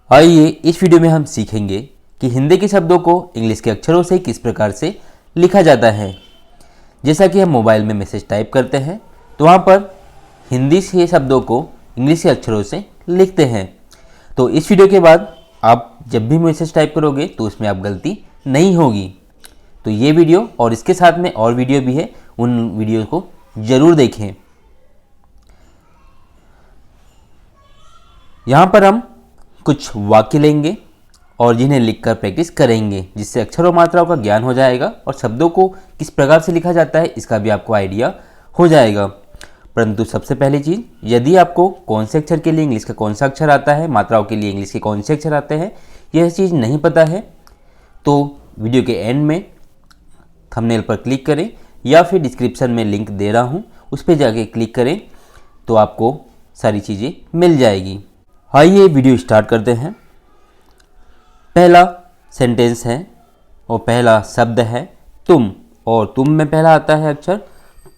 आइए इस वीडियो में हम सीखेंगे कि हिंदी के शब्दों को इंग्लिश के अक्षरों से किस प्रकार से लिखा जाता है। जैसा कि हम मोबाइल में मैसेज टाइप करते हैं तो वहाँ पर हिंदी के शब्दों को इंग्लिश के अक्षरों से लिखते हैं। तो इस वीडियो के बाद आप जब भी मैसेज टाइप करोगे तो उसमें आप गलती नहीं होगी। तो ये वीडियो और इसके साथ में और वीडियो भी है, उन वीडियो को ज़रूर देखें। यहाँ पर हम कुछ वाक्य लेंगे और जिन्हें लिखकर प्रैक्टिस करेंगे, जिससे अक्षरों मात्राओं का ज्ञान हो जाएगा और शब्दों को किस प्रकार से लिखा जाता है इसका भी आपको आइडिया हो जाएगा। परंतु सबसे पहली चीज़, यदि आपको कौन से अक्षर के लिए इंग्लिश का कौन सा अक्षर आता है, मात्राओं के लिए इंग्लिश के कौन से अक्षर आते हैं, यह चीज़ नहीं पता है तो वीडियो के एंड में थंबनेल पर क्लिक करें या फिर डिस्क्रिप्शन में लिंक दे रहा हूँ, उस पर जाके क्लिक करें तो आपको सारी चीज़ें मिल जाएगी। आइए वीडियो स्टार्ट करते हैं। पहला सेंटेंस है और पहला शब्द है तुम, और तुम में पहला आता है अक्षर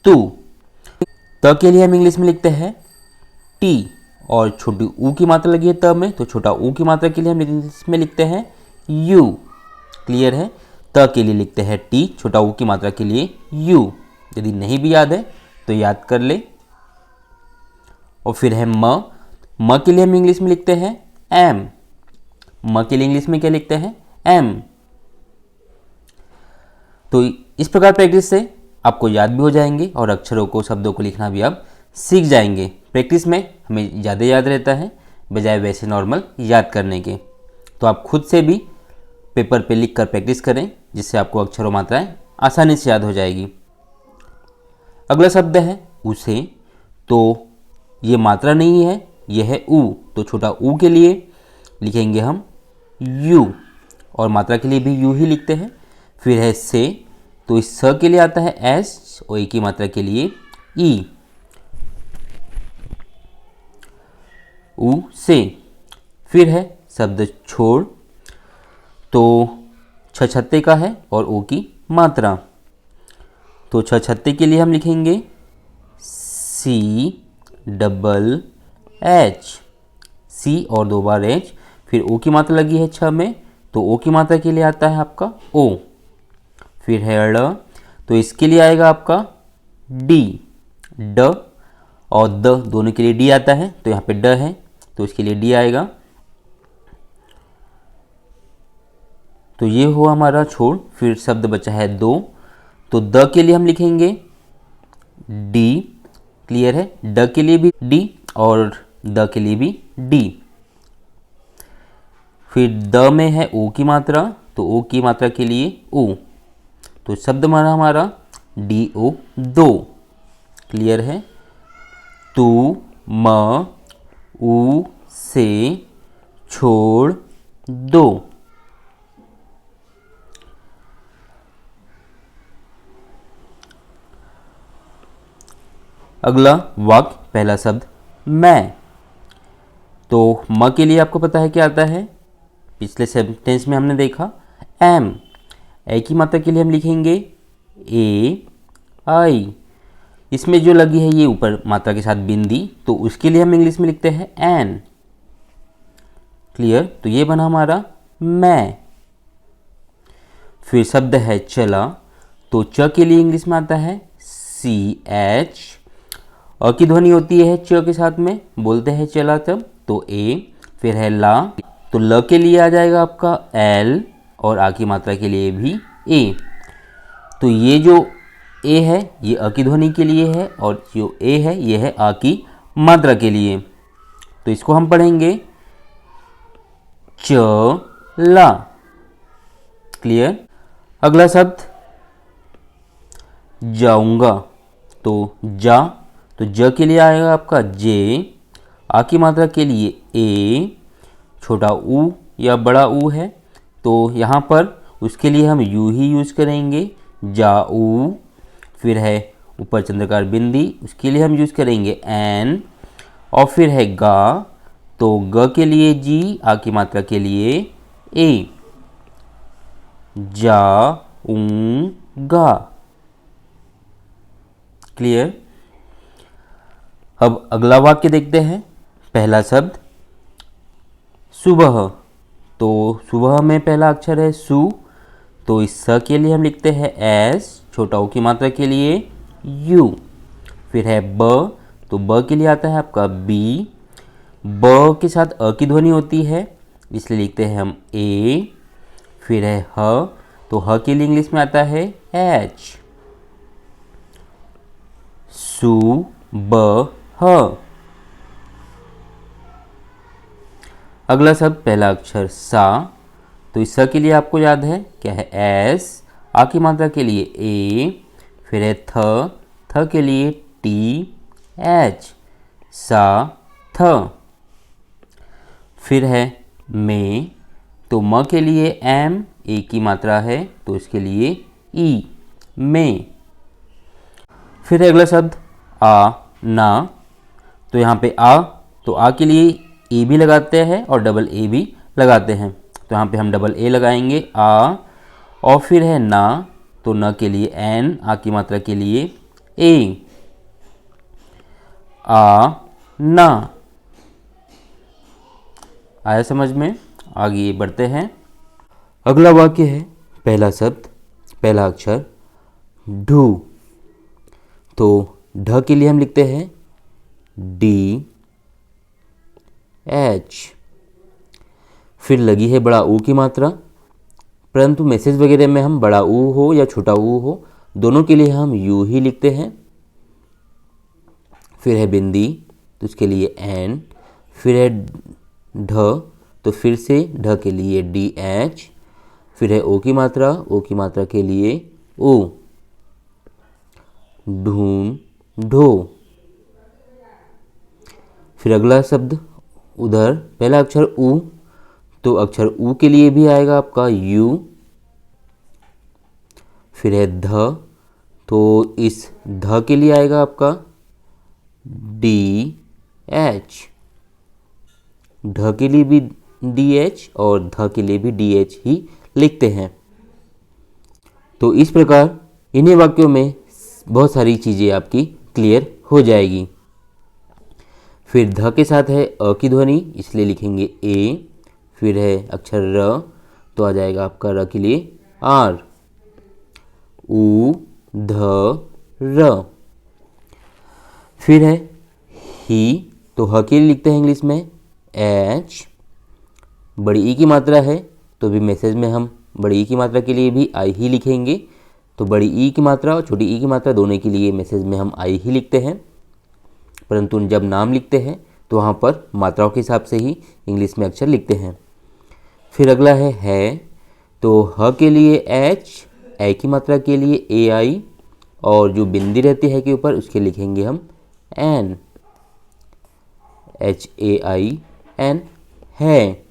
तू। त के लिए हम इंग्लिश में लिखते हैं टी, और छोटी ऊ की मात्रा लगी है त में, तो छोटा ऊ की मात्रा के लिए हम इंग्लिश में लिखते हैं यू। क्लियर है? त के लिए लिखते हैं टी, छोटा ऊ की मात्रा के लिए यू। यदि नहीं भी याद है तो याद कर ले। और फिर है म के लिए हम इंग्लिश में लिखते हैं एम। म के लिए इंग्लिश में क्या लिखते हैं? एम। तो इस प्रकार प्रैक्टिस से आपको याद भी हो जाएंगे और अक्षरों को, शब्दों को लिखना भी आप सीख जाएंगे। प्रैक्टिस में हमें ज़्यादा याद रहता है बजाय वैसे नॉर्मल याद करने के। तो आप खुद से भी पेपर पे लिख कर प्रैक्टिस करें, जिससे आपको अक्षरों मात्राएं आसानी से याद हो जाएगी। अगला शब्द है उसे, तो ये मात्रा नहीं है, यह है ऊ, तो छोटा ऊ के लिए लिखेंगे हम यू, और मात्रा के लिए भी यू ही लिखते हैं। फिर है से, तो इस स के लिए आता है एस और ए की मात्रा के लिए ई, ऊ से। फिर है शब्द छोड़, तो छछत्ते का है और ओ की मात्रा, तो छछत्ते के लिए हम लिखेंगे सी डबल एच, सी और दो बार एच। फिर ओ की मात्रा लगी है छ में, तो ओ की मात्रा के लिए आता है आपका ओ। फिर है ड, तो इसके लिए आएगा आपका डी, ड और द दोनों के लिए डी आता है, तो यहाँ पे ड है तो इसके लिए डी आएगा। तो ये हुआ हमारा छोड़। फिर शब्द बचा है दो, तो द के लिए हम लिखेंगे डी। क्लियर है? ड के लिए भी डी और द के लिए भी डी। फिर द में है ओ की मात्रा, तो ओ की मात्रा के लिए ओ, तो शब्द हमारा डी ओ दो। क्लियर है? तू म ऊ से छोड़ दो। अगला वाक्य, पहला शब्द मैं, तो म के लिए आपको पता है क्या आता है, पिछले सेंटेंस में हमने देखा एम। ए की मात्रा के लिए हम लिखेंगे ए आई, इसमें जो लगी है ये ऊपर मात्रा के साथ बिंदी, तो उसके लिए हम इंग्लिश में लिखते हैं एन। क्लियर? तो ये बना हमारा मैं। फिर शब्द है चला, तो च के लिए इंग्लिश में आता है सी एच, अ की ध्वनि होती है च के साथ में, बोलते हैं चला तब, तो ए। फिर है ला, तो ल के लिए आ जाएगा आपका एल और आ की मात्रा के लिए भी ए। तो ये जो ए है ये अ की ध्वनि के लिए है और जो ए है ये है आ की मात्रा के लिए, तो इसको हम पढ़ेंगे च ला। क्लियर? अगला शब्द जाऊंगा, तो जा, तो ज के लिए आएगा आपका जे, आ की मात्रा के लिए ए, छोटा ऊ या बड़ा ऊ है तो यहाँ पर उसके लिए हम यू ही यूज़ करेंगे, जाऊ। फिर है ऊपर चंद्रकार बिंदी, उसके लिए हम यूज़ करेंगे एन। और फिर है गा, तो ग के लिए जी, आ की मात्रा के लिए ए, जाऊंगा। क्लियर? अब अगला वाक्य देखते हैं। पहला शब्द सुबह, तो सुबह में पहला अक्षर है सु, तो इस स के लिए हम लिखते हैं एस, छोटा ऊ की मात्रा के लिए यू। फिर है ब, तो ब के लिए आता है आपका बी, ब के साथ अ की ध्वनि होती है इसलिए लिखते हैं हम ए। फिर है ह, तो ह के लिए इंग्लिश में आता है एच, सु ब ह। अगला शब्द पहला अक्षर सा, तो इस स के लिए आपको याद है क्या है एस, आ की मात्रा के लिए ए। फिर है थ, थ के लिए टी एच, सा थ। फिर है में, तो म के लिए एम, ए की मात्रा है तो इसके लिए ई, में। फिर है अगला शब्द आ ना, तो यहाँ पे आ, तो आ के लिए ए भी लगाते हैं और डबल ए भी लगाते हैं, तो यहाँ पे हम डबल ए लगाएंगे आ। और फिर है ना, तो न के लिए एन, आ की मात्रा के लिए ए, आ ना। आया समझ में? आगे बढ़ते हैं। अगला वाक्य है पहला शब्द पहला अक्षर ढू, तो ढ के लिए हम लिखते हैं डी एच। फिर लगी है बड़ा ऊ की मात्रा, परंतु मैसेज वगैरह में हम बड़ा ऊ हो या छोटा ऊ हो दोनों के लिए हम यू ही लिखते हैं। फिर है बिंदी, तो उसके लिए एन। फिर है ढ, तो फिर से ढ के लिए डी एच। फिर है ओ की मात्रा, ओ की मात्रा के लिए ओ, ढूंढ ढो। फिर अगला शब्द उधर पहला अक्षर ऊ, तो अक्षर ऊ के लिए भी आएगा आपका यू। फिर है ध, तो इस ध के लिए आएगा आपका डी एच, ढ के लिए भी डी एच और ध के लिए भी डी एच ही लिखते हैं। तो इस प्रकार इन्हीं वाक्यों में बहुत सारी चीज़ें आपकी क्लियर हो जाएगी। फिर ध के साथ है अ की ध्वनि इसलिए लिखेंगे ए। फिर है अक्षर र, तो आ जाएगा आपका र के लिए आर, ऊ ध र। फिर है ही, तो ह के लिए लिखते हैं इंग्लिश में एच, बड़ी ई की मात्रा है तो भी मैसेज में हम बड़ी ई की मात्रा के लिए भी आई ही लिखेंगे, तो बड़ी ई की मात्रा और छोटी ई की मात्रा दोनों के लिए मैसेज में हम आई ही लिखते हैं, परंतु जब नाम लिखते हैं तो वहाँ पर मात्राओं के हिसाब से ही इंग्लिश में अक्षर लिखते हैं। फिर अगला है, तो ह के लिए एच, ए की मात्रा के लिए ए आई और जो बिंदी रहती है के ऊपर उसके लिखेंगे हम N, H A I N है।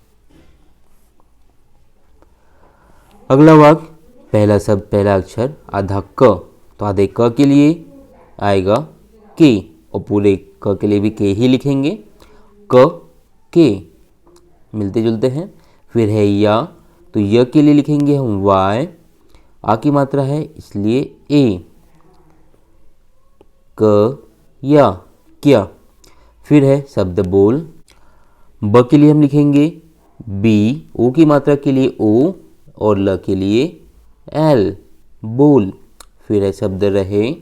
अगला वाक्य पहला शब्द पहला अक्षर आधा क, तो आधे क के लिए आएगा के और पूरे क के लिए भी के ही लिखेंगे, क के मिलते जुलते हैं। फिर है या, तो य के लिए लिखेंगे हम वाई, आ की मात्रा है इसलिए ए, क या क्या। फिर है शब्द बोल, ब के लिए हम लिखेंगे बी, ओ की मात्रा के लिए ओ और ल के लिए एल, बोल। फिर है शब्द रहे,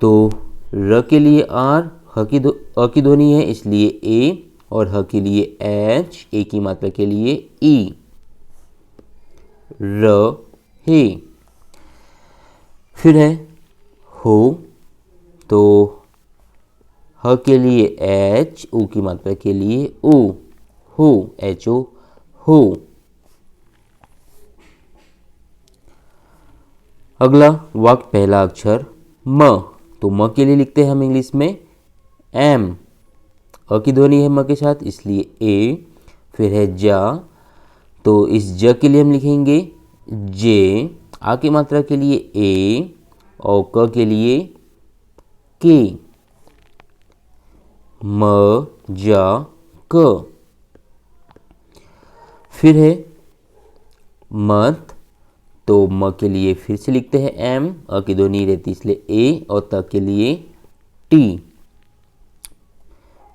तो र के लिए आर, ह की अ की ध्वनि है इसलिए ए और ह के लिए एच, ए की मात्रा के लिए ई, र हे। फिर है हो, तो ह के लिए एच, ओ की मात्रा के लिए ओ, हो एच ओ हो। अगला वाक्य पहला अक्षर म, तो म के लिए लिखते हैं हम इंग्लिश में एम, अ की ध्वनि है म के साथ इसलिए ए। फिर है जा, तो इस ज के लिए हम लिखेंगे जे, आ की मात्रा के लिए ए और क के लिए के, म जा क। फिर है मत, तो म के लिए फिर से लिखते हैं एम, अ की ध्वनि रहती इसलिए ए और त के लिए टी।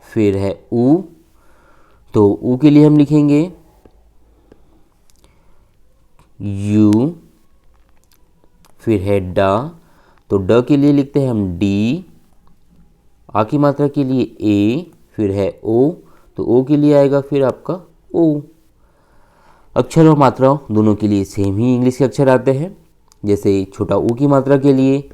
फिर है ऊ, तो ऊ के लिए हम लिखेंगे यू, फिर है डा, तो ड के लिए लिखते हैं हम डी, आ की मात्रा के लिए ए, फिर है ओ, तो ओ के लिए आएगा फिर आपका ओ। अक्षर और मात्राओं दोनों के लिए सेम ही इंग्लिश के अक्षर आते हैं। जैसे छोटा ऊ की मात्रा के लिए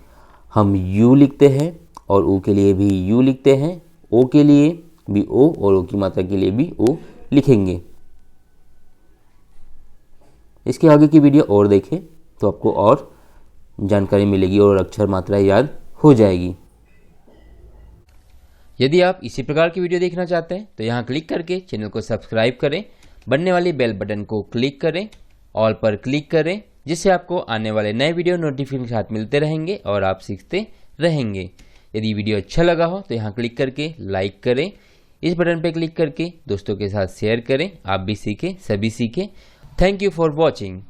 हम यू लिखते हैं और ऊ के लिए भी यू लिखते हैं, ओ के लिए भी ओ और ओ की मात्रा के लिए भी ओ लिखेंगे। इसके आगे की वीडियो और देखें तो आपको और जानकारी मिलेगी और अक्षर मात्रा याद हो जाएगी। यदि आप इसी प्रकार की वीडियो देखना चाहते हैं तो यहाँ क्लिक करके चैनल को सब्सक्राइब करें, बनने वाली बेल बटन को क्लिक करें, ऑल पर क्लिक करें, जिससे आपको आने वाले नए वीडियो नोटिफिकेशन के साथ मिलते रहेंगे और आप सीखते रहेंगे। यदि वीडियो अच्छा लगा हो तो यहाँ क्लिक करके लाइक करें, इस बटन पर क्लिक करके दोस्तों के साथ शेयर करें। आप भी सीखें, सभी सीखें। Thank you for watching.